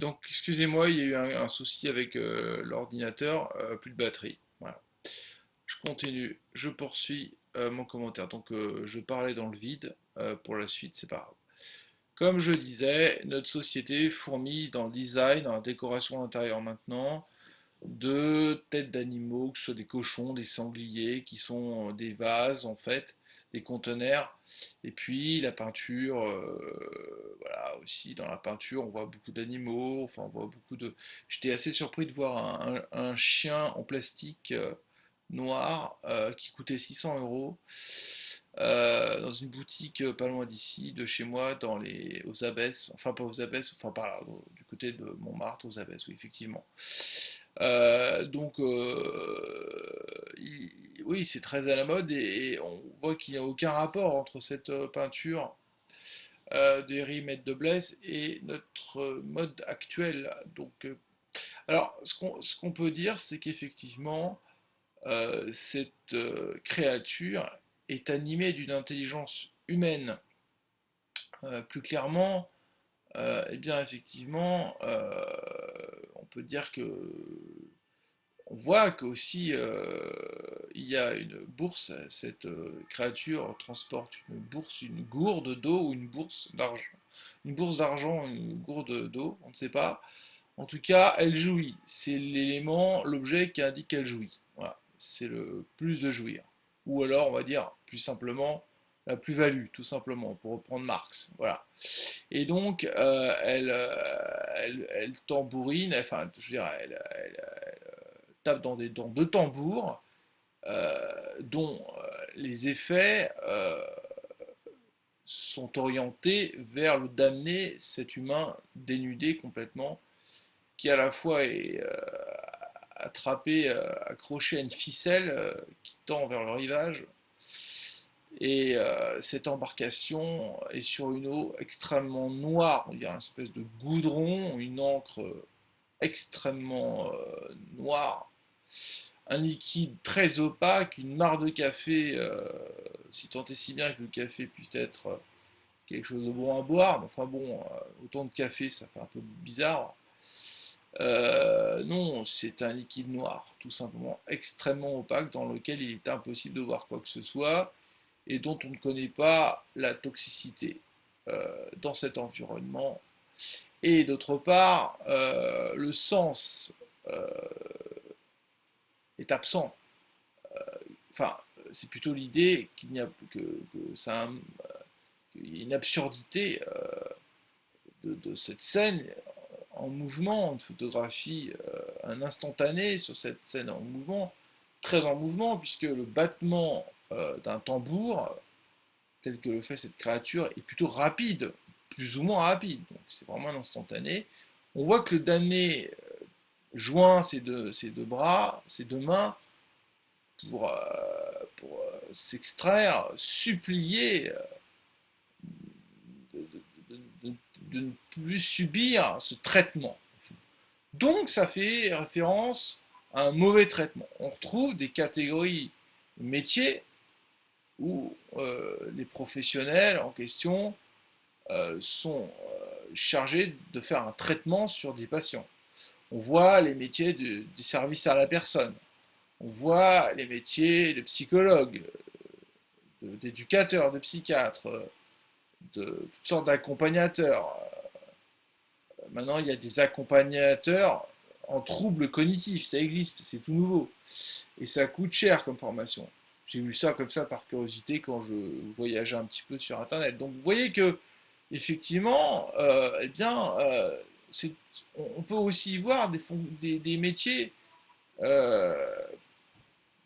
Donc, excusez-moi, il y a eu un souci avec l'ordinateur, plus de batterie. Voilà. Je continue, je poursuis mon commentaire. Donc, je parlais dans le vide. Pour la suite, c'est pas grave. Comme je disais, notre société fourmille dans le design, dans la décoration intérieure maintenant, de têtes d'animaux, que ce soit des cochons, des sangliers, qui sont des vases en fait, des conteneurs. Et puis la peinture, voilà aussi dans la peinture, on voit beaucoup d'animaux, enfin on voit beaucoup de. J'étais assez surpris de voir un chien en plastique noir qui coûtait 600 euros dans une boutique pas loin d'ici, de chez moi, aux Abbesses, enfin pas aux Abbesses, enfin par là, du côté de Montmartre, aux Abbesses, oui, effectivement. Donc, oui, c'est très à la mode et on voit qu'il n'y a aucun rapport entre cette peinture d'Héry Maître de Blaise et notre mode actuel. Donc, alors, ce qu'on peut dire, c'est qu'effectivement, cette créature est animée d'une intelligence humaine. Plus clairement, eh bien, effectivement, on peut dire que on voit qu'aussi il y a une bourse, cette créature transporte une bourse, une gourde d'eau ou une bourse d'argent. Une bourse d'argent, une gourde d'eau, on ne sait pas. En tout cas, elle jouit. C'est l'élément, l'objet qui indique qu'elle jouit. Voilà, c'est le plus de jouir. Ou alors, on va dire plus simplement, la plus-value, tout simplement, pour reprendre Marx. Voilà. Et donc, elle tambourine, enfin, je veux dire, elle tape dans deux tambours, dont les effets sont orientés vers le damné, cet humain dénudé complètement, qui à la fois est attrapé, accroché à une ficelle qui tend vers le rivage. Et cette embarcation est sur une eau extrêmement noire, il y a une espèce de goudron, une encre extrêmement noire, un liquide très opaque, une mare de café, si tant est si bien que le café puisse être quelque chose de bon à boire, mais enfin bon, autant de café, ça fait un peu bizarre. Non, c'est un liquide noir, tout simplement extrêmement opaque, dans lequel il est impossible de voir quoi que ce soit, et dont on ne connaît pas la toxicité dans cet environnement. Et d'autre part, le sens euh, est absent. Enfin, c'est plutôt l'idée qu'il n'y a que ça a qu'il y a une absurdité de cette scène en mouvement, une photographie, un instantané sur cette scène en mouvement, très en mouvement, puisque le battement d'un tambour, tel que le fait cette créature, est plutôt rapide, plus ou moins rapide. Donc c'est vraiment un instantané. On voit que le damné joint ses deux bras, ses deux mains, pour s'extraire, supplier de, de, de, de ne plus subir ce traitement. Donc ça fait référence à un mauvais traitement. On retrouve des catégories de métiers où les professionnels en question sont chargés de faire un traitement sur des patients. On voit les métiers des services à la personne, on voit les métiers de psychologues, d'éducateurs, de psychiatres, de toutes sortes d'accompagnateurs. Maintenant, il y a des accompagnateurs en troubles cognitifs, ça existe, c'est tout nouveau. Et ça coûte cher comme formation. J'ai vu ça comme ça par curiosité quand je voyageais un petit peu sur Internet. Donc vous voyez que, effectivement, eh bien, on peut aussi voir des métiers, euh,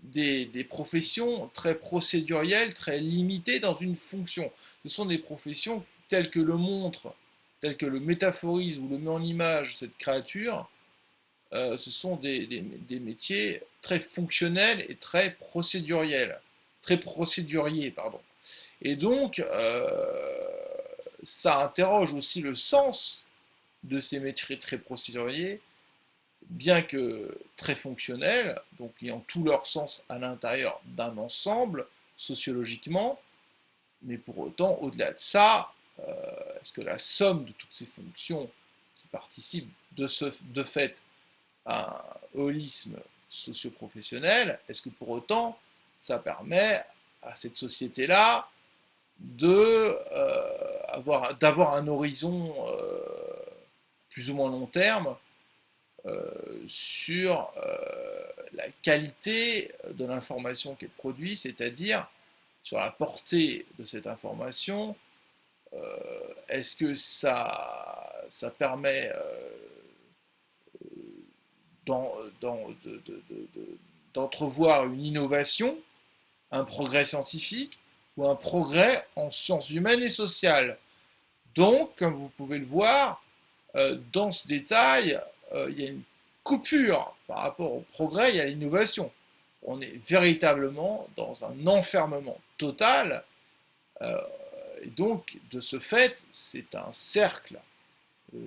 des professions très procédurielles, très limitées dans une fonction. Ce sont des professions telles que le montre, telles que le métaphorise ou le met en image cette créature, ce sont des métiers très fonctionnels et très procéduriers, pardon. Et donc, ça interroge aussi le sens de ces métiers très procéduriers, bien que très fonctionnels, donc ayant tout leur sens à l'intérieur d'un ensemble, sociologiquement, mais pour autant, au-delà de ça, est-ce que la somme de toutes ces fonctions qui participent de fait un holisme socio-professionnel, est-ce que pour autant ça permet à cette société-là d'avoir un horizon plus ou moins long terme sur la qualité de l'information qu'elle produit, c'est-à-dire sur la portée de cette information. Est-ce que ça permet d'entrevoir une innovation, un progrès scientifique ou un progrès en sciences humaines et sociales? Donc, comme vous pouvez le voir, dans ce détail, il y a une coupure par rapport au progrès et à l'innovation. On est véritablement dans un enfermement total. euh, et donc, de ce fait, c'est un cercle euh,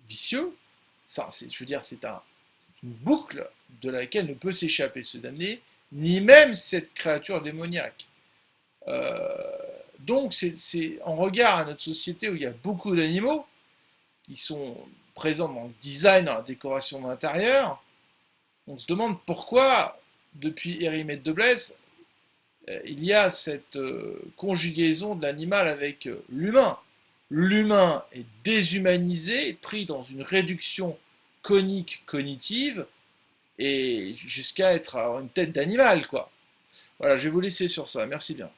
vicieux. Ça, je veux dire, c'est une boucle de laquelle ne peut s'échapper ce damné, ni même cette créature démoniaque. Euh, donc, c'est en regard à notre société où il y a beaucoup d'animaux qui sont présents dans le design, dans la décoration d'intérieur, on se demande pourquoi, depuis Hérimède de Blaise, il y a cette conjugaison de l'animal avec l'humain. L'humain est déshumanisé, pris dans une réduction conique cognitive, et jusqu'à avoir une tête d'animal, quoi. Voilà, je vais vous laisser sur ça. Merci bien.